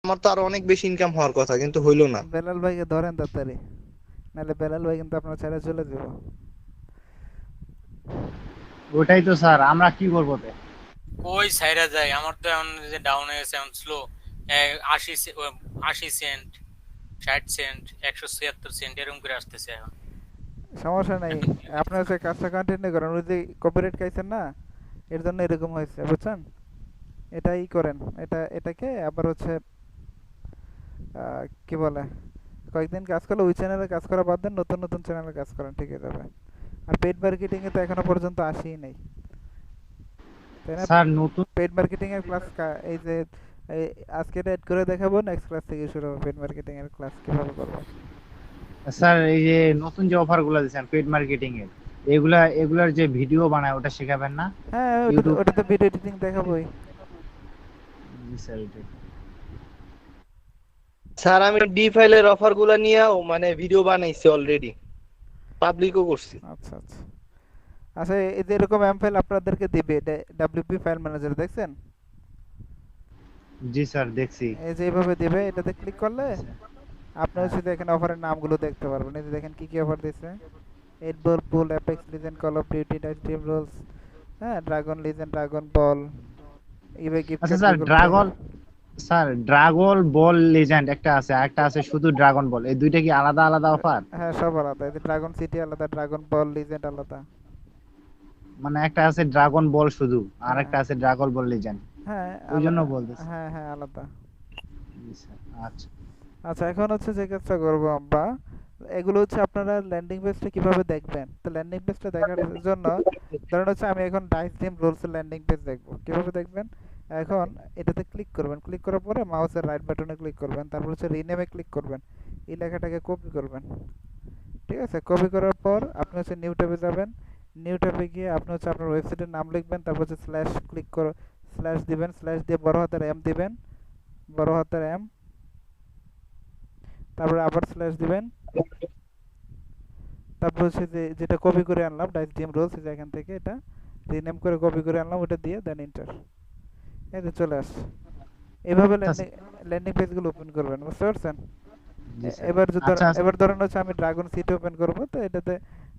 আমার তো আরো অনেক বেশি ইনকাম হওয়ার কথা, কিন্তু হইলো না। বেলাল ভাইকে ধরেন তাড়াতাড়ি, নাহলে বেলাল ভাই কিন্তু আপনার ছেড়ে চলে যাব। ওটাই তো স্যার, আমরা কি করবো তে? ওই সাইরা যায় আমার তো এখন যে ডাউন হয়ে গেছে এখন স্লো। 80 সেন্ট, 60 সেন্ট, 176 সেন্ট এরকম করে আসতেছে এখন। সমস্যা নাই, আপনার হচ্ছে কাজটা কন্টিনিউ করেন। ওই যে কপিরাইট খাইছেন না, এর জন্য এরকম হয়েছে, বুঝছেন? এটাই করেন, এটাকে আবার হচ্ছে কি বলে, কয়েকদিন কাজ করলে ওই চ্যানেলে কাজ করা বাদ দেন, নতুন নতুন চ্যানেলে কাজ করেন, ঠিক হয়ে যাবে। আর পেড মার্কেটিং এ তো এখনো পর্যন্ত আসেই নাই, তাই না? স্যার নতুন পেড মার্কেটিং এর ক্লাস এই যে এই আজকে এটা এড করে দেখাবো, নেক্সট ক্লাস থেকে শুরু হবে পেড মার্কেটিং এর ক্লাস কিভাবে করবো। স্যার এই যে নতুন যে অফার গুলো দিচ্ছেন পেড মার্কেটিং এর, এগুলার যে ভিডিও বানায় ওটা শেখাবেন না? হ্যাঁ, ইউটিউব। ওটা তো ভিডিও এডিটিং দেখাবোই। জি স্যার ওটাই। স্যার আমি ডি ফাইলের অফার গুলা নিয়েও মানে ভিডিও বানাইছি অলরেডি, পাবলিকও করছি। আচ্ছা আচ্ছা। আচ্ছা, এই যে এরকম এম ফাইল আপনাদেরকে দিবে, ডাব্লিউপি ফাইল ম্যানেজার দেখছেন? জি স্যার দেখছি। এই যে এইভাবে দিবে, এটাতে ক্লিক করলে আচ্ছা। আপনি হ্যাঁ। হচ্ছে দেখেন অফারের নামগুলো দেখতে পারবেন। এই যে দেখেন কি কি অফার দিচ্ছে: eight ball pool, Apex legend, Call of Duty, time rolls, হ্যাঁ, Dragon legend, Dragon Ball, eBay gift আচ্ছা card, sir Google Play. Dragon Ball legend একটা আছে, আর একটা আছে শুধু ড্রাগন বল, এই দুইটা কি আলাদা আলাদা অফার? হ্যাঁ, সব আলাদা। এই যে ড্রাগন সিটি আলাদা, ড্রাগন বল লিজেন্ড আলাদা। মানে একটা আছে ড্রাগন বল শুধু, আর হ্যাঁ একটা আছে ড্রাগন বল লেজেন্ড, হ্যাঁ ওই জন্য আলাদা। বলতেছি। হ্যাঁ হ্যাঁ, আলাদা। জি স্যার। আচ্ছা। আচ্ছা, এখন হচ্ছে যে কাজটা করবো আমরা, এগুলো হচ্ছে আপনারা ল্যান্ডিং পেজটা কিভাবে দেখবেন। তো ল্যান্ডিং পেজটা দেখার জন্য ধরেন হচ্ছে আমি এখন ডাইস টিম রোলসের ল্যান্ডিং পেজ দেখবো, কিভাবে দেখবেন? এখন এটাতে ক্লিক করবেন, ক্লিক করার পরে মাউসের রাইট বাটনে ক্লিক করবেন, তারপর হচ্ছে রিনেমে ক্লিক করবেন, এই লেখাটাকে কপি করবেন। ঠিক আছে, কপি করার পর আপনি হচ্ছে নিউ ট্যাবে যাবেন। নিউ ট্যাবে গিয়ে আপনি হচ্ছে আপনার ওয়েবসাইটের নাম লিখবেন, তারপর হচ্ছে স্ল্যাশ ক্লিক করে স্ল্যাশ দিবেন, স্ল্যাশ দিয়ে বড় হাতের এম দিবেন, বড় হাতের এম, তারপরে আবার স্ল্যাশ দিবেন, তারপর হচ্ছে যে যেটা কপি করে আনলাম ডাইস ডিম রোলস, এখান থেকে এটা রিনেম করে কপি করে আনলাম, ওটা দিয়ে দেন এন্টার। এই যে চলে আসছে। এভাবে আচ্ছা। ল্যান্ডিং পেজগুলো ওপেন করবেন, বুঝতে পারছেন? জি স্যার। এবার যদি আচ্ছা। এবার ধরেন হচ্ছে আমি ড্রাগন সিটি ওপেন করব, তো এটাতে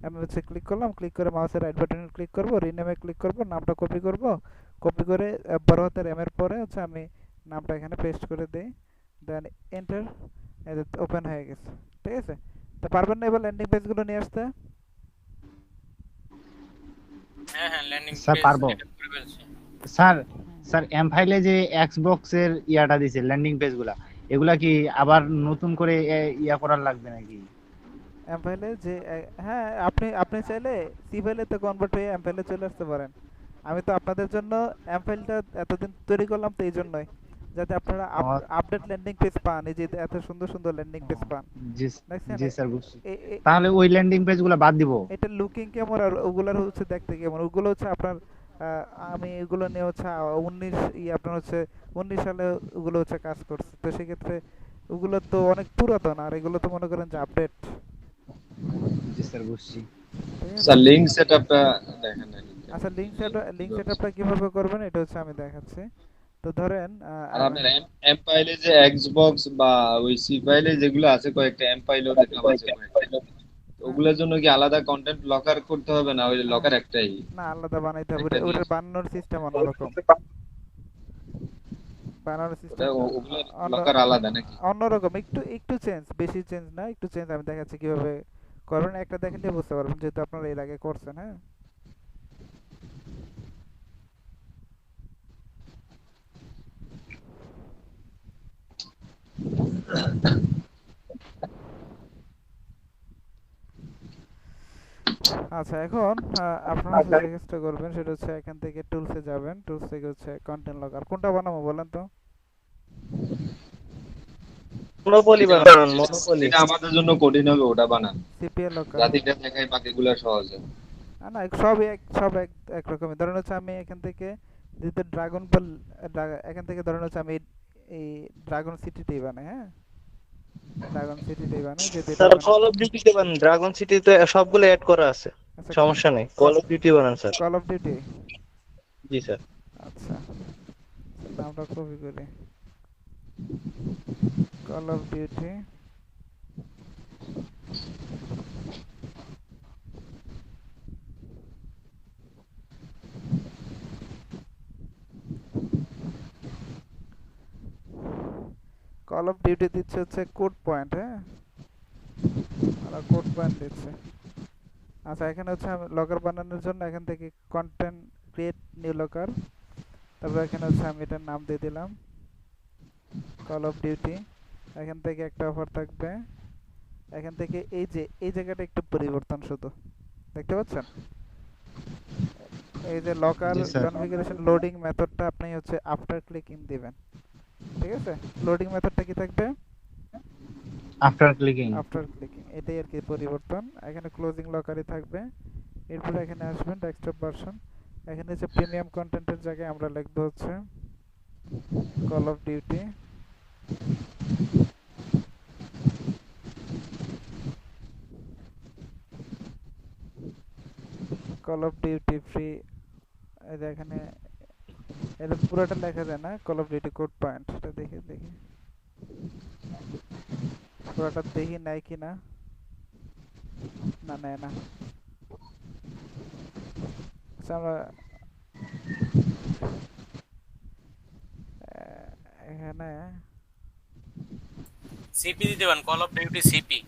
আমি হচ্ছে ক্লিক করলাম, ক্লিক করে মাউসের রাইট বাটনে ক্লিক করব, রিনেমে ক্লিক করব, নামটা কপি করব, কপি করে বড় হাতের এম এর পরে হচ্ছে আমি নামটা এখানে পেস্ট করে দেই, দেন এন্টার। এটা ওপেন হয়ে গেছে, ঠিক আছে? তো পারবেন না এবার ল্যান্ডিং পেজগুলো নিয়ে আসতে? হ্যাঁ হ্যাঁ, ল্যান্ডিং স্যার পেজ পারবো। এটা করে ফেলছি। স্যার স্যার এম ফাইলে যে এক্সবক্স এর ইয়াটা দিছে ল্যান্ডিং পেজ গুলা, এগুলা কি আবার নতুন করে ইয়া করার লাগবে নাকি? এম ফাইলে যে হ্যাঁ, আপনি আপনি চাইলে সি ফাইলে তো কনভার্ট হয়ে এম ফাইলে চলে আসতে পারেন। আমি তো আপনাদের জন্য এম ফাইলটা এতদিন তৈরি করলাম তো এই জন্যই, যাতে আপনারা ও, আপডেট ল্যান্ডিং পেজ পান, এই যে এত সুন্দর সুন্দর ল্যান্ডিং পেজ পান। জি। দেখছেন? জি স্যার বুঝছি। এ- এ- তাহলে ওই ল্যান্ডিং পেজ গুলা বাদ দিব? এটা লুকিং কেমন আর ওগুলার হচ্ছে দেখতে কেমন, ওগুলো হচ্ছে আপনার আমি এগুলো নিয়ে হচ্ছে 19 আপনার হচ্ছে 19 সালে ওগুলো হচ্ছে কাজ করছে, তো সেক্ষেত্রে ওগুলো তো অনেক পুরাতন, আর এগুলো তো মনে করেন যে আপডেট। জি স্যার বুঝছি। ঠিক আছে। স্যার লিংক সেটআপটা দেখেন না কিন্তু। আচ্ছা, লিঙ্ক কিভাবে সেটআপটা কিভাবে করবেন এটা হচ্ছে আমি দেখাচ্ছি। তো ধরেন আর আপনার এম ফাইলে যে এক্সবক্স বা ওই সি ফাইলে যেগুলো আছে কয়েকটা, এম ফাইলেও দেখলাম আছে কয়েকটা, তো ওগুলোর জন্য কি আলাদা কন্টেন্ট লকার করতে হবে না ওই লকার একটাই? না, আলাদা বানাইতে হবে, একটা ওটার নিয়ে বানানোর সিস্টেম অন্যরকম। বানানোর ওটা সিস্টেম ওগুলোর অন্য লকার আলাদা নাকি? অন্যরকম, একটু একটু চেঞ্জ, বেশি চেঞ্জ না, একটু চেঞ্জ। আমি দেখাচ্ছি কিভাবে করবেন, একটা দেখলে বুঝতে পারবেন, যেহেতু আপনারা এর আগে করছেন। হ্যাঁ, আচ্ছা, এখন আপনারা যে কাজটা করবেন সেটা হচ্ছে এখান থেকে টুলসে যাবেন, টুলস থেকে হচ্ছে কন্টেন্ট লগার, কোনটা বানাবো বলেন তো? মনোপলি যেটা বানান, মনোপলি। যেটা আমাদের জন্য কঠিন হবে ওটা বানান, সিপিএল লকার। জাতিটা দেখাই বাকিগুলো সহজে। না, সব এক একরকমই। ধরেন হচ্ছে আমি এখান থেকে যেহেতু ড্রাগন বল, এখান থেকে ধরেন হচ্ছে আমি এই ড্রাগন সিটিটাই বানাই। হ্যাঁ, ড্রাগন সিটিটাই বানাই, যেহেতু এটা স্যার ওপেন। কল অফ ডিউটিতে বানান, ড্রাগন সিটিতে সবগুলো অ্যাড করা আছে, আচ্ছা, সমস্যা নেই, কল অফ ডিউটি বানান sir. Call of duty. G sir. আচ্ছা, নামটা কপি করি। Call of duty call of duty দিচ্ছে হচ্ছে কোড পয়েন্ট, হ্যাঁ ওরা কোড পয়েন্ট দিচ্ছে। আচ্ছা এখানে হচ্ছে আমি লকার বানানোর জন্য এখান থেকে কন্টেন্ট ক্রিয়েট নিউ লকার, তারপর এখানে হচ্ছে আমি এটার নাম দিয়ে দিলাম কল অফ ডিউটি। এখান থেকে একটা অফার থাকবে, এখান থেকে এই যে এই জায়গাটা একটু পরিবর্তন শুধু দেখতে পাচ্ছেন, এই যে লকার জি স্যার। কনফিগারেশন লোডিং মেথডটা আপনি হচ্ছে আফটার ক্লিকিং দিবেন, ঠিক আছে? লোডিং মেথডটা কি থাকবে? After clicking. আফটার ক্লিকিং, এটাই আর কি পরিবর্তন। এখানে ক্লোজিং লকারই থাকবে। এরপর এখানে আসবেন ডেস্কটপ ভার্সন, এখানে হচ্ছে প্রিমিয়াম কন্টেন্টের জায়গায় আমরা লিখবো হচ্ছে call of duty call of duty free. এই যে এখানে এটা পুরোটা লেখা যায় না, call of Duty code point, এটা দেখি পুরোটা দেখি নাই কিনা, না নেয় না। আচ্ছা আমরা এখানে সিপি দিতে পারেন, Call of Duty CP.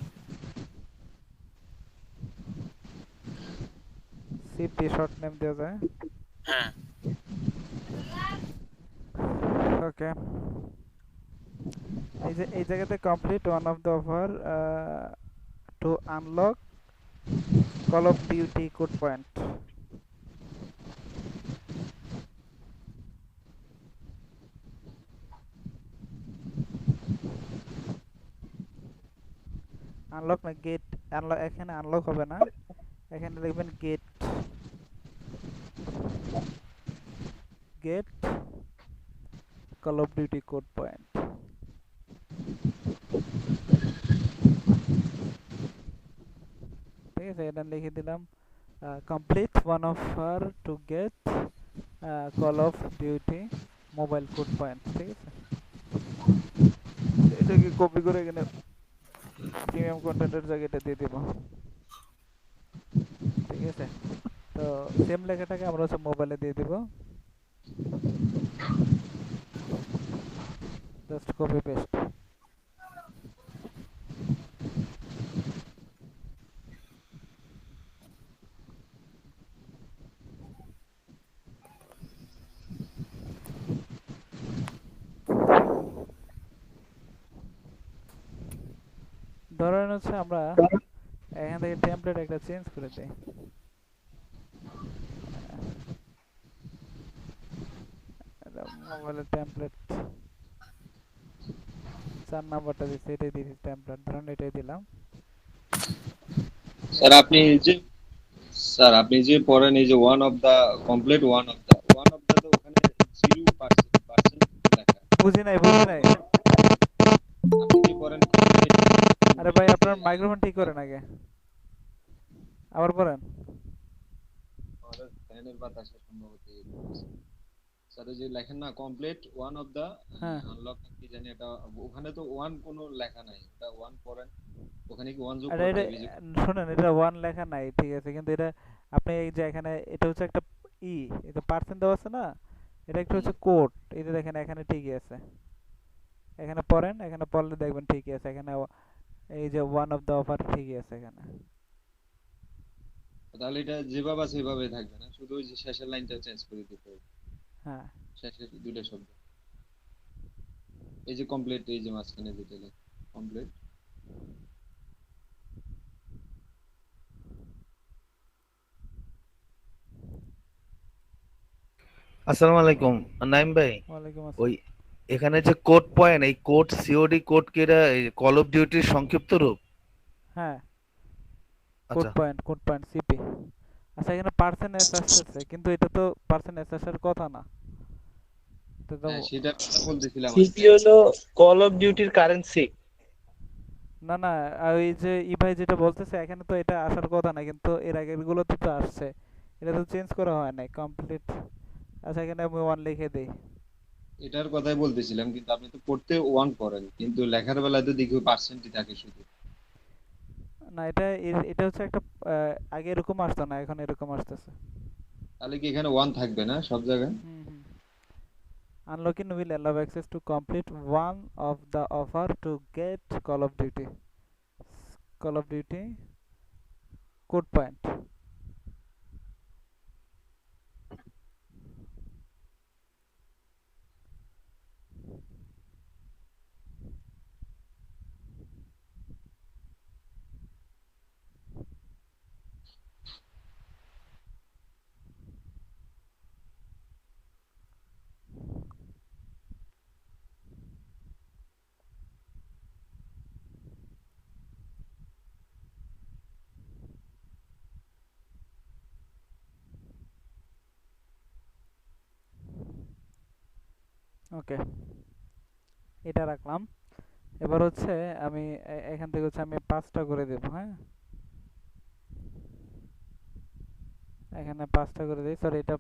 CP short name দেওয়া যায়, হ্যাঁ, ওকে। এই যে এই জায়গাতে complete one of the offer to unlock Call of Duty code point. Unlock না গেট, আনলক এখানে আনলক হবে না, এখানে লিখবেন get Call of Duty code point. ঠিক আছে, এটা লিখে দিলাম complete one offer to get Call of Duty mobile code point. ঠিক আছে, এটাকে কপি করে এখানে প্রিমিয়াম কন্টেন্টের জায়গাটা দিয়ে দিব। ঠিক আছে, তো সেম লেখাটাকে আমরা হচ্ছে মোবাইলে দিয়ে দিব, জাস্ট কপি পেস্ট। ধরেন হচ্ছে আমরা এখান থেকে টেমপ্লেট একটা চেঞ্জ করে দেই, মোবাইলের টেমপ্লেট 4 নাম্বারটা দিচ্ছি, এটাই দিচ্ছি টেমপ্লেট, ধরুন এটাই দিলাম। স্যার আপনি যে পড়েন এই যে one of the complete one of the তো ওখানে 0% লেখা। বুঝি নাই আপনি যে পড়েন আরে ভাই আপনার মাইক্রোফোন ঠিক করেন আগে, আবার পড়েন। ফ্যানের বাতাসে সম্ভবত স্যার যে লেখেন না কমপ্লিট ওয়ান অফ দা হ্যাঁ আনলক কি জানি এটা, ওখানে তো ওয়ান কোনো লেখা নাই, ওটা ওয়ান পড়েন, ওখানে কি ওয়ান যোগ আরে করতে এটা হবে এই যে শুনেন, এটা ওয়ান লেখা নাই, ঠিক আছে, কিন্তু এটা আপনি এই যে এখানে এটা হচ্ছে একটা এটা পার্সেন্ট দেওয়া আছে না, এটা একটা হচ্ছে কোড, এই যে দেখেন এখানে ঠিকই আছে, এখানে পড়েন, এখানে পড়লে দেখবেন ঠিকই আছে, এখানে এই যে ওয়ান অফ দ্য অফার ঠিকই আছে এখানে। তাহলে এটা যেভাবে আছে সেভাবেই থাকবে না, শুধু ওই যে শেষের লাইনটা চেঞ্জ করে দিতে হবে, হ্যাঁ শেষের দুটো শব্দ, এই যে কমপ্লিট, এই যে মাঝখানে যেটা লেখা কমপ্লিট। আসসালামু আলাইকুম নাইম ভাই। ওয়ালাইকুম ওই আসসালাম। এখানে যে কোড পয়েন্ট, এই কোড সিওডি কোড কি এটা কল অফ ডিউটির সংক্ষিপ্ত রূপ? হ্যাঁ আচ্ছা কোড পয়েন্ট সিপি। আচ্ছা এখানে পার্সেন্ট এস আসছে, কিন্তু এটা তো পার্সেন্ট এস আসার কথা না, এটা তো হ্যাঁ সেটার কথা বলতেছিলাম সিপি হলো কল অফ ডিউটির কারেন্সি। না না, আর ওই যে ভাই যেটা বলতেছে এখানে তো এটা আসার কথা না, কিন্তু এর আগের গুলোতে তো আসছে, এটা তো চেঞ্জ করা হয় নাই কমপ্লিট। আচ্ছা এখানে আমি ওয়ান লিখে দিই, এটার কথাই বলতেছিলাম, কিন্তু আপনি তো পড়তে ওয়ান পড়েন, কিন্তু লেখার বেলায় তো দেখি পার্সেন্টই থাকে শুধু। না, এটা হচ্ছে একটা আগে এরকম আসতো না, এখন এরকম আসতেছে। তাহলে কি এখানে ওয়ান থাকবে না সব জায়গায়? হুম হুম। Unlocking will allow access to complete one of the offer to get Call of Duty. Call of Duty code point. ওকে, এটা রাখলাম। এবার হচ্ছে আমি এখান থেকে হচ্ছে আমি 5টা করে দেব। হ্যাঁ, এখানে 5টা করে দিই। সরি, এটা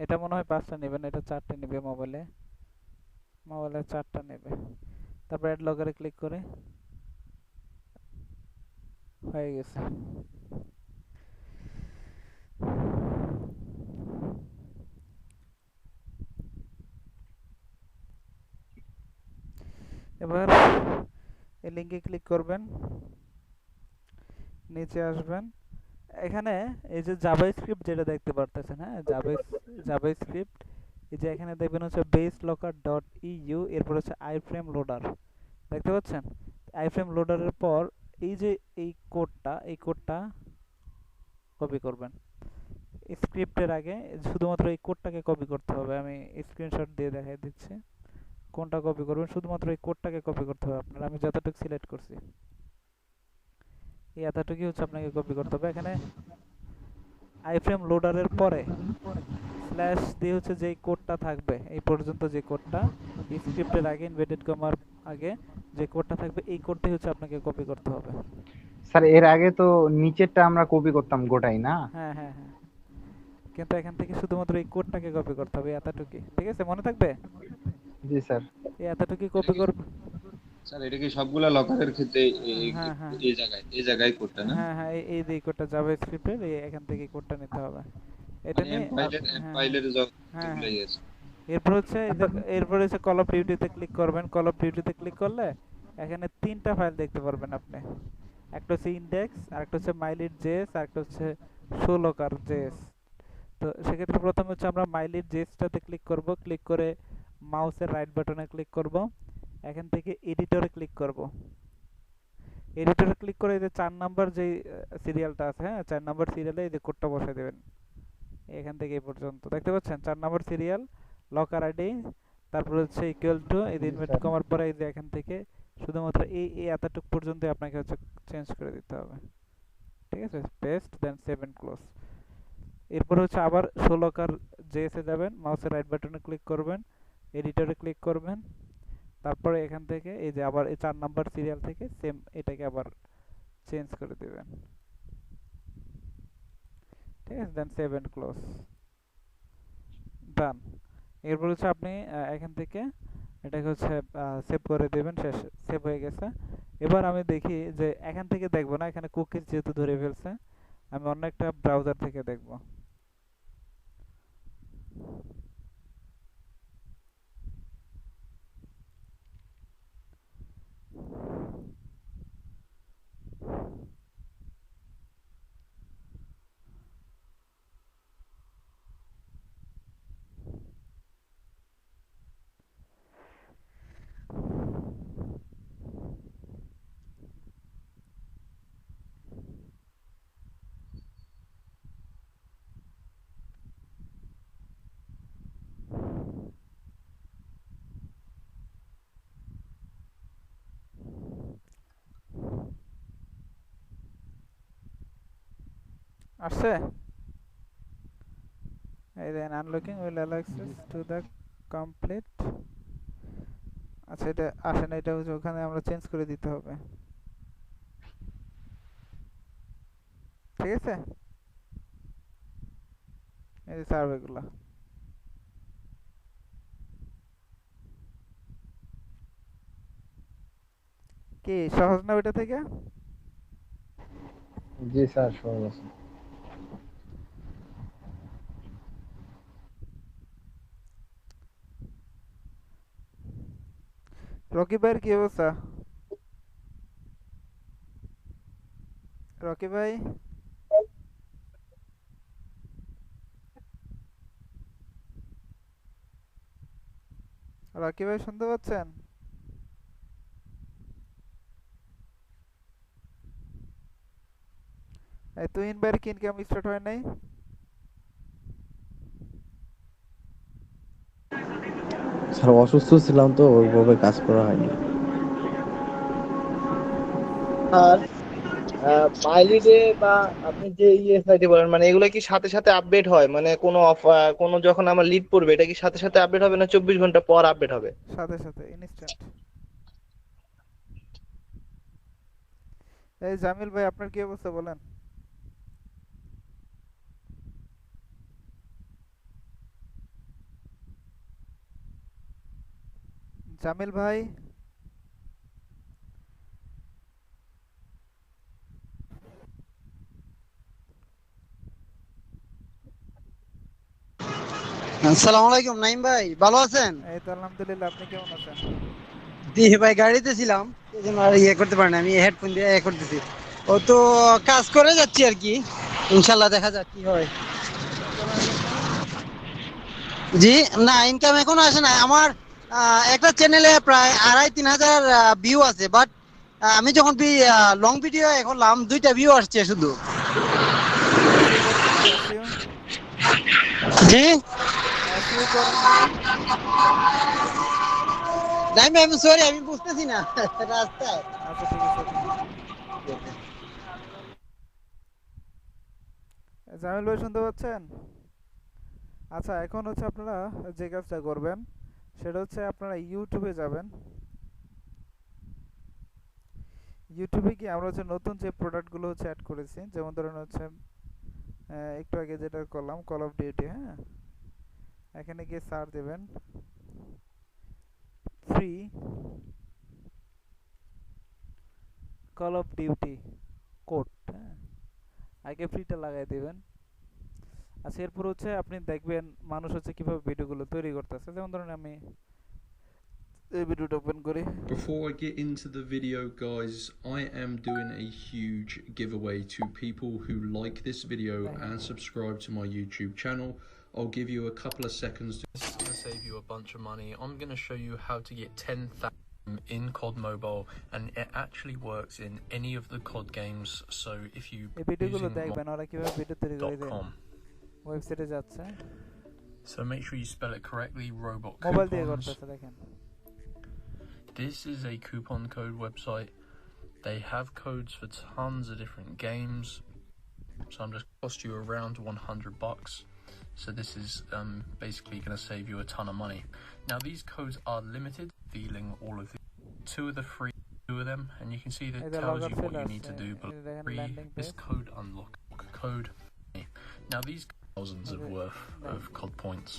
এটা মনে হয় 5টা নেবে না, এটা 4টে নেবে। মোবাইলে 4টা নেবে। তারপর অ্যাড লগারে ক্লিক করে হয়ে গেছে। এবার এই লিঙ্কে ক্লিক করবেন, নিচে আসবেন। এখানে এই যে জাভাস্ক্রিপ্ট যেটা দেখতে পারতেছেন, হ্যাঁ, জাভাস্ক্রিপ্ট, এই যে এখানে দেখবেন হচ্ছে বেস লকার ডট ইউ, এরপর হচ্ছে আইফ্রেম লোডার, দেখতে পাচ্ছেন? আইফ্রেম লোডারের পর এই যে এই কোডটা কপি করবেন। স্ক্রিপ্টের আগে শুধুমাত্র এই কোডটাকে কপি করতে হবে। আমি স্ক্রিনশট দিয়ে দেখাই দিচ্ছি কোনটা কপি করবেন। শুধুমাত্র এই কোডটাকে কপি করতে হবে আপনার। আমি যতটুকু সিলেক্ট করছি এই এতটুকুই হচ্ছে আপনাকে কপি করতে হবে। এখানে আইফ্রেম লোডারের পরে স্ল্যাশ দিয়ে হচ্ছে যেই কোডটা থাকবে, এই পর্যন্ত যে কোডটা স্ক্রিপ্টের আগে ইনভার্টেড কমার আগে যে কোডটা থাকবে, এই কোডটাই হচ্ছে আপনাকে কপি করতে হবে। স্যার এর আগে তো নিচেরটা আমরা কপি করতাম গোটাই না? হ্যাঁ হ্যাঁ হ্যাঁ, কিন্তু এখান থেকে শুধুমাত্র এই কোডটাকে কপি করতে হবে, এতটুকুই। ঠিক আছে, মনে থাকবে? জি স্যার। এই এতটুকুই এটা কপি কি করবে। স্যার, এটা কি সবগুলা লকারের ক্ষেত্রে হ্যাঁ হ্যাঁ এই জায়গায় কোডটা না? হ্যাঁ হ্যাঁ, এই যে কোডটা জাভাস্ক্রিপ্টের, এখান থেকে কোডটা নিতে হবে। এটা মানে নিয়ে এম হ্যাঁ হ্যাঁ ফাইলের হ্যাঁ যতগুলাই হ্যাঁ, আছে। এরপর হচ্ছে এরপর হচ্ছে কল অফ ডিউটিতে ক্লিক করবেন। কল অফ ডিউটিতে ক্লিক করলে এখানে 3টা ফাইল দেখতে পারবেন আপনি। একটা হচ্ছে ইন্ডেক্স, আরেকটা হচ্ছে মাইলিট জেএস, আরেকটা হচ্ছে ষোলকার জেএস। তো সেক্ষেত্রে প্রথমে হচ্ছে আমরা মাইলিট জেএসটাতে ক্লিক করব। ক্লিক করে মাউসের রাইট বাটনে ক্লিক করব। এখান থেকে এডিটরে ক্লিক করব। এডিটরে ক্লিক করে এই যে 4 নাম্বার যে সিরিয়ালটা আছে, হ্যাঁ, 4 নাম্বার সিরিয়ালে এই যে কোডটা বসাই দেবেন। এখান থেকে এই পর্যন্ত দেখতে পাচ্ছেন 4 নাম্বার সিরিয়াল, লকার আইডি, তারপর হচ্ছে ইকুয়াল টু, এই যে জি ইনভার্ট স্যার। কমার পরে এই যে এখান থেকে শুধুমাত্র এই এতটুকু পর্যন্ত আপনাকে হচ্ছে চেঞ্জ করে দিতে হবে। ঠিক আছে, paste then save and close. এরপর হচ্ছে আবার 16কার জেএস এ যাবেন, মাউসের রাইট বাটনে ক্লিক করবেন, এডিটরে ক্লিক করবেন, তারপরে এখান থেকে এই যে আবার এই 4 নাম্বার সিরিয়াল থেকে সেম এটাকে আবার চেঞ্জ করে দিবেন। ঠিক আছে, দেন সেভ এন্ড ক্লোজ, ডান। এরপর হচ্ছে আপনি এখান থেকে এটাকে হচ্ছে সেভ করে দেবেন। শেষ, সেভ হয়ে গেছে। এবার আমি দেখি যে এখান থেকে দেখবো না, এখানে কুকিজ যেহেতু ধরে ফেলছে, আমি অন্য একটা ব্রাউজার থেকে দেখব। আসছে, এই then unlocking will allow access to the complete. আচ্ছা, এটা আসে না, এটা হচ্ছে ওখানে আমরা চেঞ্জ করে দিতে হবে। ঠিক আছে, এই যে সার্ভেগুলো কি সহজ না ওইটা থেকে? জি স্যার, সহজ আছে। রকি ভাইয়ের কি অবস্থা? রকি ভাই, রকি ভাই শুনতে পাচ্ছেন? এই তুহিন ভাইয়ের কি ইনকাম স্টার্ট হয় নাই? স্যার অসুস্থ ছিলাম তো ওইভাবে কাজ করা হয়নি। আর মাইলিডে বা আপনি যে ইএসআইডি বলেন মানে এগুলো কি সাথে সাথে আপডেট হয়, মানে কোনো কোনো যখন আমার লিড পড়বে এটা কি সাথে সাথে আপডেট হবে না 24 ঘন্টা পর আপডেট হবে? সাথে সাথে ইনস্ট্যান্ট। এই জামিল ভাই আপনার কি অবস্থা বলেন? জামিল ভাই, আসসালামু আলাইকুম নাইম ভাই, ভালো আছেন? এই তো আলহামদুলিল্লাহ, আপনি কেমন আছেন? জি ভাই, গাড়িতে ছিলাম, এই জন্য আর ইয়ে করতে পারিনি, আমি হেডফোন দিয়ে ইয়ে করতেছি। ও তো কাজ করে যাচ্ছি আর কি, ইনশাল্লাহ দেখা যাক কি হয়। ইনকাম আসেন নাই? জি না, ইনকাম এখনো আসে না আমার। একটা চ্যানেলে প্রায় 2,500-3,000 ভিউ আছে, বাট আমি যখন লং ভিডিও করলাম 2টা ভিউ আসছে শুধু। এসইও করেন নাই? এসইও জি এসইও করেন নাই? নাইম ভাই, আমি সরি, আমি বুঝতেছি না রাস্তায়। আচ্ছা ঠিক আছে, ওকে। জামিল ভাই শুনতে পাচ্ছেন? আচ্ছা, এখন হচ্ছে আপনারা যে কাজটা করবেন সেটা হচ্ছে আপনারা ইউটিউবে যাবেন। ইউটিউবে গিয়ে আমরা হচ্ছে নতুন যে প্রোডাক্টগুলো হচ্ছে অ্যাড করেছি, যেমন ধরুন হচ্ছে একটু আগে যেটা করলাম কল অফ ডিউটি, হ্যাঁ, এখানে গিয়ে সার্চ দেবেন free call of Duty code, হ্যাঁ, আগে ফ্রিটা লাগাই দেবেন। আচ্ছা, এরপর হচ্ছে আপনি দেখবেন মানুষ হচ্ছে কিভাবে ভিডিওগুলো তৈরি করতেছে। যেমন ধরুন আমি এই ভিডিওটা ওপেন করি। Before I get into the video, guys, I am doing a huge giveaway to people who like this video and subscribe to my YouTube channel. I'll give you a couple of seconds. This is going to save you a bunch of money. I'm going to show you how to get 10,000 in COD Mobile, and it actually works in any of the COD games. So if you এই ভিডিওগুলো দেখবেন ওরা কিভাবে video তৈরি করে দেয়, .com, ওয়েবসাইটে যাচ্ছে, so make sure you spell it correctly. Robot mobile দিয়ে coupons. করতেছে, দেখেন। This is a coupon code website. They have codes for tons of different games. So I'm just cost you around $100. So this is basically going to save you a ton of money. Now these codes are limited, dealing all of the two of the free, two of them, and you can see that এই it যে tells লগার you what fail you আছে, need to do. But এই যে দেখেন free, landing this page, code unlock code. Now these thousands of worth of COD points.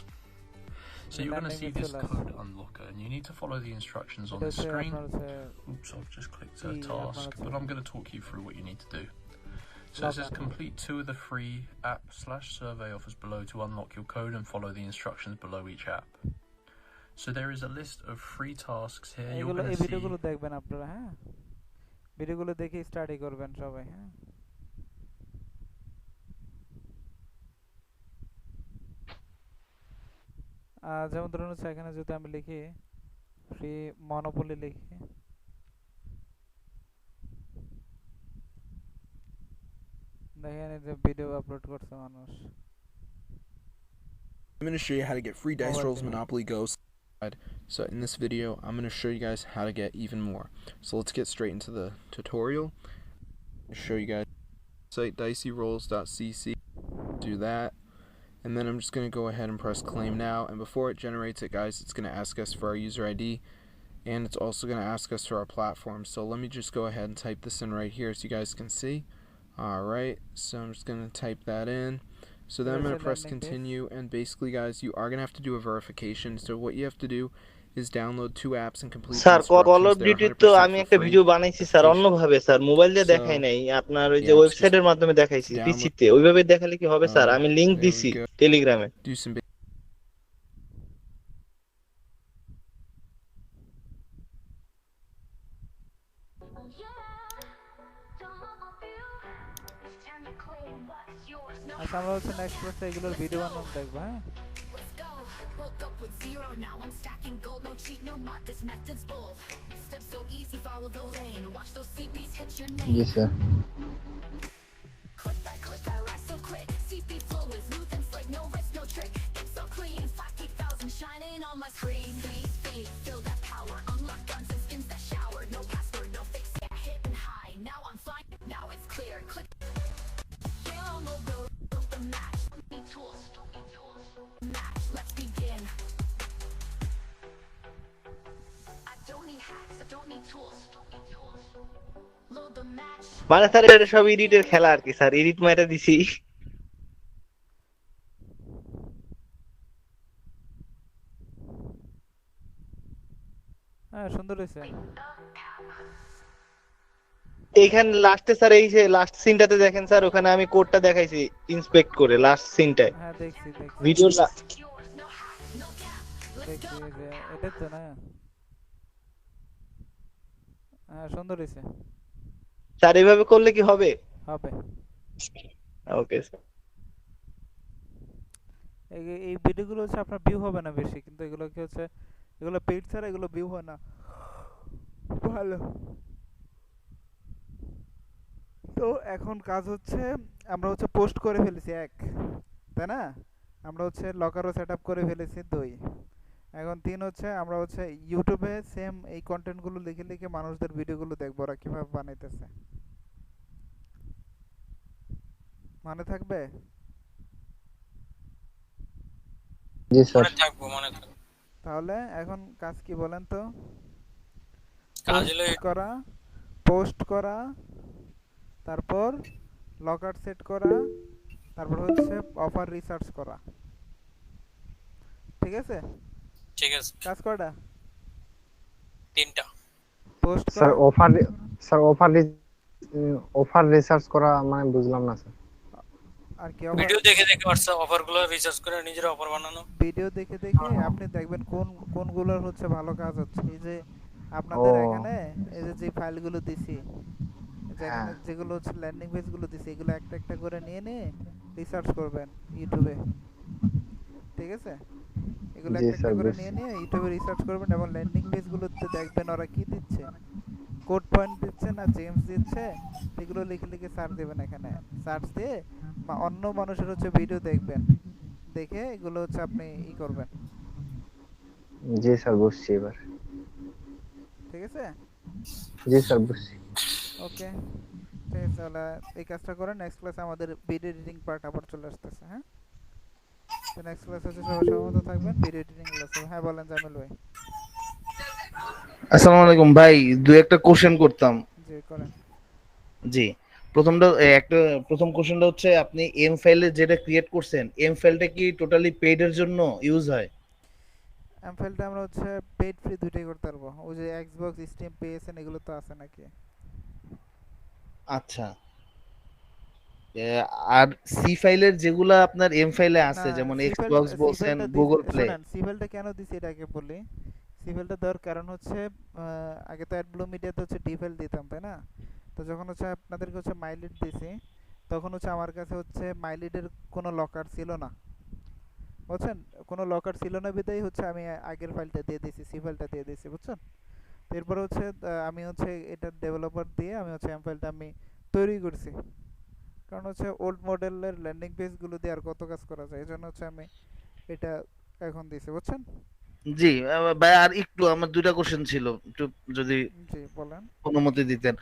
So you're going to see this code unlocker, and you need to follow the instructions on এটা the হচ্ছে screen. আপনার হচ্ছে Oops, I've just clicked a Yeah, task, that's but it. I'm going to talk you through what you need to do. So it says complete 2 of the free app/survey offers below to unlock your code and follow the instructions below each app. So there is a list of free tasks here. You're এইগুলো, going এই to see ভিডিওগুলো দেখবেন আপনারা, হ্যাঁ, ভিডিওগুলো দেখে study করবেন সবাই, হ্যাঁ। যেমন ধরুন হচ্ছে এখানে যদি আমি লিখি ফ্রি মনোপলি লিখি, দেখেন এই যে ভিডিও আপলোড করছে মানুষ। I'm going to show you how to get free dice Mobile rolls game. Monopoly Go. So in this video, I'm going to show you guys how to get even more. So let's get straight into the tutorial. I'll show you guys site dicyrolls.cc. Do that. And then I'm just going to go ahead and press claim now. And before it generates it, guys, it's going to ask us for our user ID. And it's also going to ask us for our platform. So let me just go ahead and type this in right here so you guys can see. Alright, so I'm just going to type that in. So then I'm going to press continue, and basically guys, you are going to have to do a verification. So what you have to do is download 2 apps and complete the sir call instructions. Of They're ডিউটির তো 100% আমি for একটা free. Video বানাইছি sir অন্যভাবে, sir mobile দিয়ে দেখাই So নাই, আপনার ওই যে yeah, let's just ওয়েবসাইটের মাধ্যমে দেখাইছি download. পিসিতে। ওইভাবে দেখালে কি হবে স্যার? আমি লিংক There we দিছি go. টেলিগ্রামে। Do some. আচ্ছা আমরা হচ্ছে নেক্সট ক্লাসে এগুলোর ভিডিও বানানো দেখবো, হ্যাঁ? জি স্যার। মানে স্যার এটা সব এডিটের খেলা আর কি স্যার, এডিট মাইরা দিছি। হ্যাঁ সুন্দর হয়েছে। এইখানে লাস্টে স্যার এই যে লাস্ট সিনটাতে দেখেন স্যার, ওখানে আমি কোডটা দেখাইছি ইন্সপেক্ট করে লাস্ট সিনটায় হ্যাঁ দেখছি ভিডিও। দেখছি এই যে এটা তো না। হ্যাঁ সুন্দর হয়েছে। স্যার এইভাবে করলে কি হবে? হবে। Okay sir. এই ভিডিওগুলো হচ্ছে আপনার ভিউ হবে না বেশি, কিন্তু এগুলো কি হচ্ছে, এগুলো পেইড ছাড়া এগুলো ভিউ হয় না ভালো। তো এখন কাজ হচ্ছে আমরা হচ্ছে পোস্ট করে ফেলেছি এক, তাই না? আমরা হচ্ছে লকারও সেটআপ করে ফেলেছি 2। এখন 3 হচ্ছে আমরা হচ্ছে ইউটিউবে সেম এই কন্টেন্টগুলো লিখে লিখে মানুষদের ভিডিওগুলো দেখবো ওরা কিভাবে বানাইতেছে। মনে থাকবে? জি স্যার। মনে থাকবো, মনে থাকবো। তাহলে এখন কাজ কি বলেন তো? কাজ হলো পোস্ট করা, তারপর লকার সেট করা, তারপর হচ্ছে অফার রিসার্চ করা। ঠিক আছে? ঠিক আছে। কাজ কয়টা? 3টা। পোস্ট স্যার করা, অফার রিসার্চ করা মানে বুঝলাম না স্যার। আর কি ভিডিও দেখে দেখে হোয়াটসঅ্যাপ অফারগুলো রিসার্চ করে নিজের অফার বানানো। ভিডিও দেখে দেখে আপনি দেখবেন কোনগুলোর হচ্ছে ভালো কাজ হচ্ছে। এই যে আপনাদের এখানে এই যে ফাইলগুলো দিছি, যেখানে যেগুলো হচ্ছে ল্যান্ডিং পেজগুলো দিছি, এগুলো একটা একটা করে নিয়ে নিয়ে রিসার্চ করবেন ইউটিউবে। ঠিক আছে? এগুলো একটা একটা করে নিয়ে নিয়ে ইউটিউবে রিসার্চ করবেন এবং ল্যান্ডিং পেজগুলোতে দেখবেন ওরা কি দিচ্ছে, কোড পয়েন্ট দিচ্ছে না জেমস দিচ্ছে, এগুলো লিখে লিখে সার্চ দেবেন। এখানে সার্চ দিয়ে অন্য মানুষের হচ্ছে ভিডিও দেখবেন, দেখে এগুলো হচ্ছে আপনি ই করবেন। জি স্যার বুঝছি এবার। ঠিক আছে? জি স্যার বুঝছি। ওকে, ঠিক আছে, তাহলে এই কাজটা করেন। নেক্সট ক্লাসে আমাদের ভিডিও এডিটিং পার্ট আবার চলে আসতেছে। হ্যাঁ, তো নেক্সট ক্লাসে হচ্ছে সবাই সহমত থাকবেন ভিডিও এডিটিং ক্লাসে। হ্যাঁ বলেন জামিল ভাই। আসসালামু আলাইকুম ভাই, দুই একটা কোশ্চেন করতাম। জি করেন। জি, প্রথম কোশ্চেনটা হচ্ছে আপনি এম ফাইলে যেটা ক্রিয়েট করছেন, এম ফাইলটা কি টোটালি পেইড এর জন্য ইউজ হয়? এম ফাইলটা আমরা হচ্ছে পেইড ফ্রি দুইটাই করতে পারবো। ওই যে এক্সবক্স, স্টিম, পিএসএন এগুলো তো আছে নাকি? আচ্ছা, আর সি ফাইলের যেগুলা আপনার এম ফাইলে আছে, যেমন এক্সবক্স বলছেন, গুগল প্লে। শুনেন, সি ফাইলটা কেন দিছি এটা আগে বলি। সি ফাইলটা দেওয়ার কারণ হচ্ছে আগে তো অ্যাডব্লু মিডিয়াতে হচ্ছে ডি ফাইল দিতাম, তাই না? তো যখন হচ্ছে আপনাদেরকে হচ্ছে মাইলিড দিছি, তখন হচ্ছে আমার কাছে হচ্ছে মাইলিডের কোনো লকার ছিল না, বুঝছেন? কোনো লকার ছিল না বিধায় হচ্ছে আমি আগের ফাইলটা দিয়ে দিয়েছি, সি ফাইলটা দিয়ে দিয়েছি, বুঝছেন? এরপর হচ্ছে আমি হচ্ছে এটা ডেভেলপার দিয়ে আমি হচ্ছে এম ফাইলটা আমি তৈরি করছি, কারণ হচ্ছে ওল্ড মডেলের ল্যান্ডিং পেজগুলো দিয়ে আর কত কাজ করা যায়, এই জন্য হচ্ছে আমি এটা এখন দিয়েছি, বুঝছেন? জি ভাই, আর একটু আমার দুইটা কোশ্চেন ছিল, একটু যদি জি বলেন। অনুমতি দিতেন।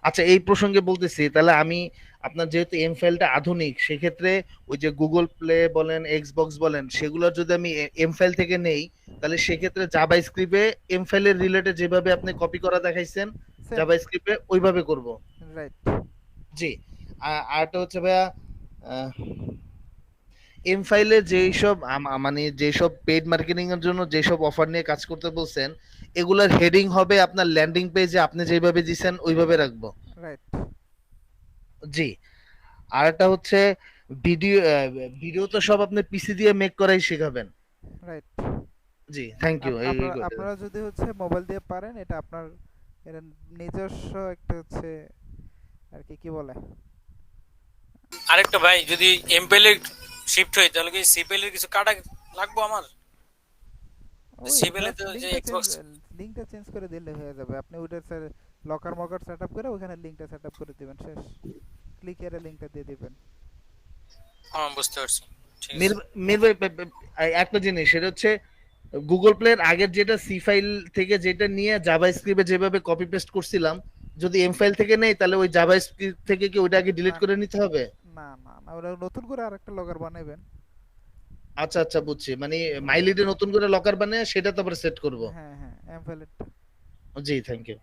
আচ্ছা, এই প্রসঙ্গে বলতেছি, তাহলে আমি আপনার যেহেতু এম ফাইলটা আধুনিক, সেক্ষেত্রে ওই যে গুগল প্লে বলেন, এক্সবক্স বলেন, সেগুলোর যদি আমি এম ফাইল থেকে নেই, তাহলে সেক্ষেত্রে জাভা স্ক্রিপ্টে এম ফাইলের রিলেটেড যেভাবে আপনি কপি করা দেখাইছেন, জাভা স্ক্রিপ্টে ওইভাবে করব। রাইট। জি, আরটা হচ্ছে ভাইয়া, এম ফাইলে যেসব মানে যেসব পেইড মার্কেটিং এর জন্য যেসব অফার নিয়ে কাজ করতে বলছেন, এগুলার হেডিং হবে আপনার ল্যান্ডিং পেজে আপনি যেভাবে দিছেন ওইভাবে রাখবো। রাইট। জি। আর একটা হচ্ছে ভিডিও, ভিডিও তো সব আপনি পিসি দিয়ে মেক করাই শেখাবেন। রাইট। জি, থ্যাংক ইউ। এই আপনারা করে আপনারা যদি হচ্ছে মোবাইল দিয়ে পারেন, এটা আপনার এটা নিজস্ব একটা হচ্ছে আর কি কি বলে, আরেকটা ভাই, যদি এমপেলে শিফট হই তাহলে কি সিপেলের কিছু কাটা লাগবে আমার? ওই সিপেলে জাস্ট তো যে এক্সবক্স লিংকটা চেঞ্জ করে দিলে হয়ে যাবে। আপনি ওইটা লকার মকার সেটআপ করে ওখানে লিংকটা সেটআপ করে দিবেন, শেষ। ক্লিক এর লিংকটা দিয়ে দিবেন। হ্যাঁ, বুঝতে পারছি। ঠিক মির আছে। মির ভাই, একটা জিনিস সেটা হচ্ছে গুগল প্লের আগের যেটা সি ফাইল থেকে যেটা নিয়ে জাভা স্ক্রিপ্টে যেভাবে কপি পেস্ট করছিলাম, যদি এম ফাইল থেকে নেই তাহলে ওই জাভা স্ক্রিপ্ট থেকে কি ওইটা আগে ডিলিট না করে নিতে হবে? না না না, ওটা নতুন করে আরেকটা লকার বানাবেন। আচ্ছা আচ্ছা, বুঝছি। মানে মাইলিডে নতুন করে লকার বানিয়ে সেটা তারপরে সেট করব। হ্যাঁ হ্যাঁ, এমফাইলেরটা। জি, থ্যাংক ইউ।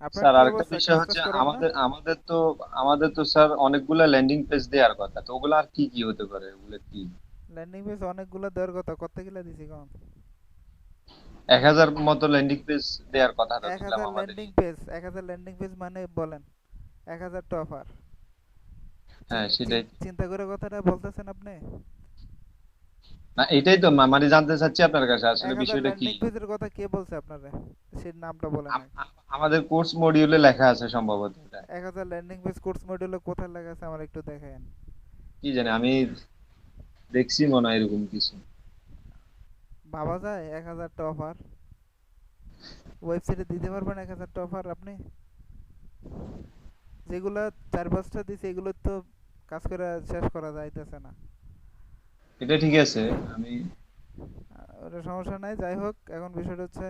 আপনার স্যার কি আরেকটা অবস্থা, বিষয় কাজ টাজ হচ্ছে করেন না? আমাদের তো স্যার অনেকগুলা ল্যান্ডিং পেজ দেওয়ার কথা, তো ওগুলো আর কি কি হতে পারে, ওগুলো কি? ল্যান্ডিং পেজ অনেকগুলো দেওয়ার কথা, কত গিলা দিছি কোন? 1000 মতো ল্যান্ডিং পেজ দেওয়ার কথা তো দেখলাম 1000 আমাদের। ল্যান্ডিং পেজ, 1000 ল্যান্ডিং পেজ মানে বলেন 1000 টা অফার। হ্যাঁ, সেটাই। চিন্তা করে কথাটা বলতেছেন আপনি? না, এটাই তো মানে জানতে চাচ্ছি আপনার কাছে আসলে 1000 বিষয়টা কি। ল্যান্ডিং পেজের কথা কে বলছে আপনারে? সেই নামটা বলেন আগে। আমাদের কোর্স মডিউলে লেখা আছে সম্ভবত এটা। 1000 ল্যান্ডিং পেজ কোর্স মডিউলে কোথায় লেখা আছে আমার একটু দেখায়েন। কি জানি, আমি দেখছি মনে হয় এরকম কিছু। ভাবা যায় 1000 টা অফার ওয়েবসাইটে দিতে পারবেন? 1000 টা অফার আপনি যেগুলা 4-5টা দিছে এগুলো তো কাজ করে শেষ করা যাইতেছে না। এটা ঠিক আছে। আমি ওটা সমস্যা নাই, যাই হোক। এখন বিষয়টা হচ্ছে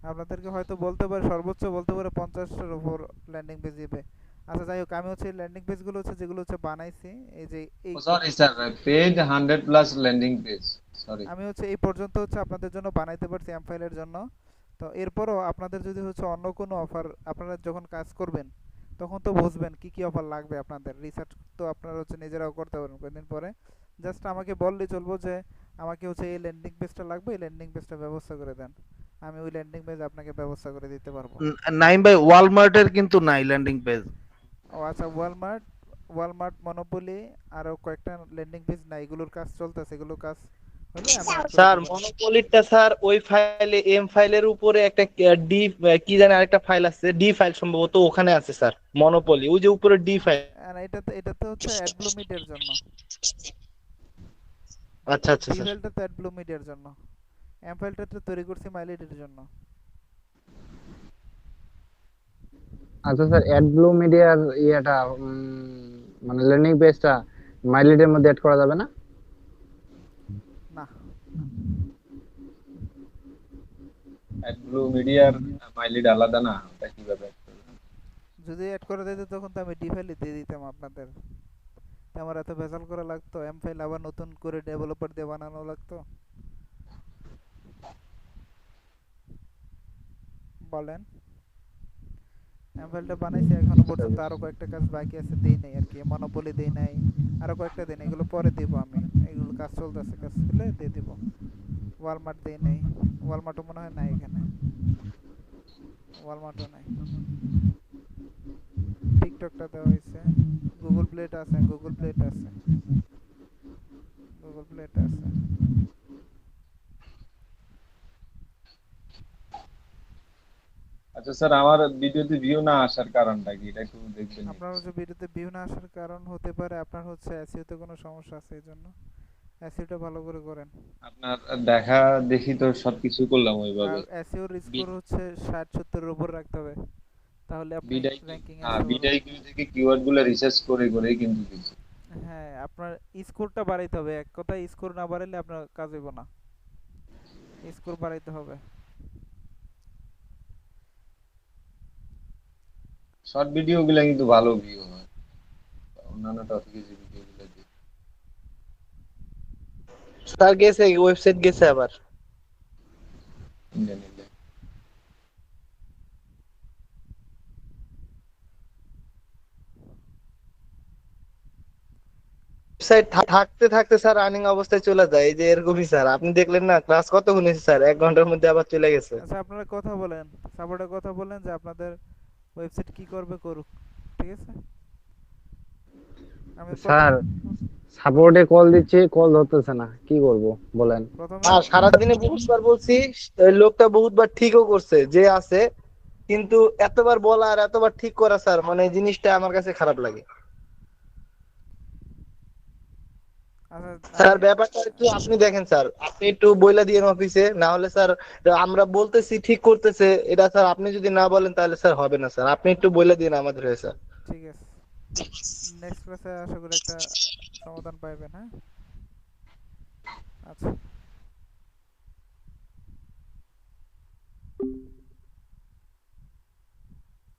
আপনাদেরকে হয়তো বলতে পারে, সর্বোচ্চ বলতে পারে 50টার উপর ল্যান্ডিং পেজ দিবে। আচ্ছা যাই হোক, আমি হচ্ছে ল্যান্ডিং পেজগুলো হচ্ছে যেগুলো হচ্ছে বানাইছি, এই যে এই sorry sir, page 100 plus landing page, sorry. আমি হচ্ছে এই পর্যন্ত হচ্ছে আপনাদের জন্য বানাইতে পারছি এম ফাইলের জন্য। তো এরপরও আপনাদের যদি হচ্ছে অন্য কোনো অফার, আপনারা যখন কাজ করবেন তখন তো বুঝবেন কি কি অফার লাগবে আপনাদের। রিসার্চ তো আপনারা হচ্ছে নিজেরাও করতে পারবেন কয়েকদিন পরে। জাস্ট আমাকে বললেই চলবো যে আমাকে হচ্ছে এই ল্যান্ডিং পেজটা লাগবে, এই ল্যান্ডিং পেজটা ব্যবস্থা করে দেন। আমি ওই ল্যান্ডিং পেজ আপনাকে ব্যবস্থা করে দিতে পারবো। নাইম ভাই, ওয়ালমার্টের কিন্তু নাই ল্যান্ডিং পেজ। ও আচ্ছা, ওয়ালমার্ট, ওয়ালমার্ট মনোপলি আরো কয়েকটা ল্যান্ডিং পেজ নাই, এগুলোর কাজ চলতেছে। এগুলোর কাজ হলে আমি অ্যাড করে স্যার দিতে পারবো। মনোপলিটা স্যার ওই ফাইলে, এম ফাইলের উপরে একটা ডি, কি জানি আরেকটা ফাইল আছে, ডি ফাইল সম্ভবত ওখানে আছে স্যার। মনোপলি ওই যে উপরে ডি ফাইল। আর এটা তো হচ্ছে অ্যাডব্লু মিডিয়ার জন্য। আচ্ছা আচ্ছা ডি স্যার। ফাইলটা তো অ্যাডব্লু মিডিয়ার জন্য, এম ফাইলটা তো তৈরি করছি মাইলিডের জন্য। আচ্ছা স্যার, অ্যাডব্লু মিডিয়ার ইয়েটা মানে ল্যান্ডিং পেজটা মাইলিডের মধ্যে অ্যাড করা যাবে না? না, অ্যাডব্লু মিডিয়ার মাইলিড আলাদা না, ওটা কিভাবে? যদি অ্যাড করে দিতে তখন তো আমি ডি ফাইলে দিয়ে দিতাম আপনাদের। তো আমার এত ভেজাল করা লাগতো? এম ফাইল আবার নতুন করে ডেভেলপার দিয়ে বানানো লাগতো? বলেন। এম ফাইলটা বানাইছি, এখনো পর্যন্ত আরো কয়েকটা কাজ বাকি আছে, দেই নাই আর কি। মনোপলি দেই নাই, আরো কয়েকটা দিন, এগুলো পরে দিব আমি। এগুলো কাজ চলতেছে, কাজ হলে দিয়ে দিব। ওয়ালমার্ট দেই নাই, ওয়ালমার্টও মনে হয় নাই এখানে, ওয়ালমার্টও নাই। টিকটকটা দেওয়া হয়েছে, গুগল প্লেটা আছে, গুগল প্লেটা আছে, গুগল প্লেটা আছে। আচ্ছা স্যার, আমার ভিডিওতে ভিউ না আসার কারণটা কি, এটা একটু দেখবেন নাকি? আপনার হচ্ছে ভিডিওতে ভিউ না আসার কারণ হতে পারে আপনার হচ্ছে এসইও তে কোনো সমস্যা আছে, এই জন্য এসইওটা ভালো করে করেন। আপনার দেখা দেখি তো সবকিছু করলাম ওইভাবে। আর এসইও এর স্কোর হচ্ছে 60-70 এর উপর রাখতে হবে, তাহলে আপনি র্যাঙ্কিং এ আসতে বিডাই পারবেন। কিউ থেকে কিওয়ার্ড গুলো রিসার্চ করে করে কিন্তু দিছি। হ্যাঁ, আপনার স্কোরটা বাড়াইতে হবে। এক কথায় স্কোর না বাড়াইলে আপনার কাজ হইব না, স্কোর বাড়াইতে হবে। শর্ট ভিডিও গুলো কিন্তু ভালো ভিউ হয়, অন্যান্য টপিকে যে ভিডিও গুলো দিই। স্যার গেছে, ওয়েবসাইট গেছে আবার। ইন্ডিয়ান ওয়েবসাইট থাকতে থাকতে স্যার রানিং অবস্থায় চলে যায়, এই যে এরকমই স্যার। আপনি দেখলেন না ক্লাস কতক্ষণ হয়েছে স্যার, 1 ঘন্টার মধ্যে আবার চলে গেছে। আচ্ছা আপনারা কথা বলেন, সাপোর্টে কথা বলেন যে আপনাদের ওয়েবসাইট কি করবে করুক, ঠিক আছে? আমি স্যার সাপোর্টে কল দিচ্ছি, কল ধরতেছে না, কি করব বলেন? প্রথমে আর সারাদিনে বহুতবার বলছি, এই লোকটা বহুতবার ঠিকও করছে যে আছে, কিন্তু এতবার বলা আর এতবার ঠিক করা স্যার, মানে এই জিনিসটা আমার কাছে খারাপ লাগে। আচ্ছা স্যার ব্যাপারটা একটু আপনি দেখেন স্যার, আপনি একটু বইলা দিয়েন অফিসে, না হলে স্যার আমরা বলতেছি ঠিক করতেছে এটা স্যার, আপনি যদি না বলেন তাহলে স্যার হবে না স্যার, আপনি একটু বইলা দিন আমাদের হয়ে স্যার। ঠিক আছে, নেক্সট ক্লাসে আশা করি একটা সমাধান পাইবেন। হ্যাঁ আচ্ছা।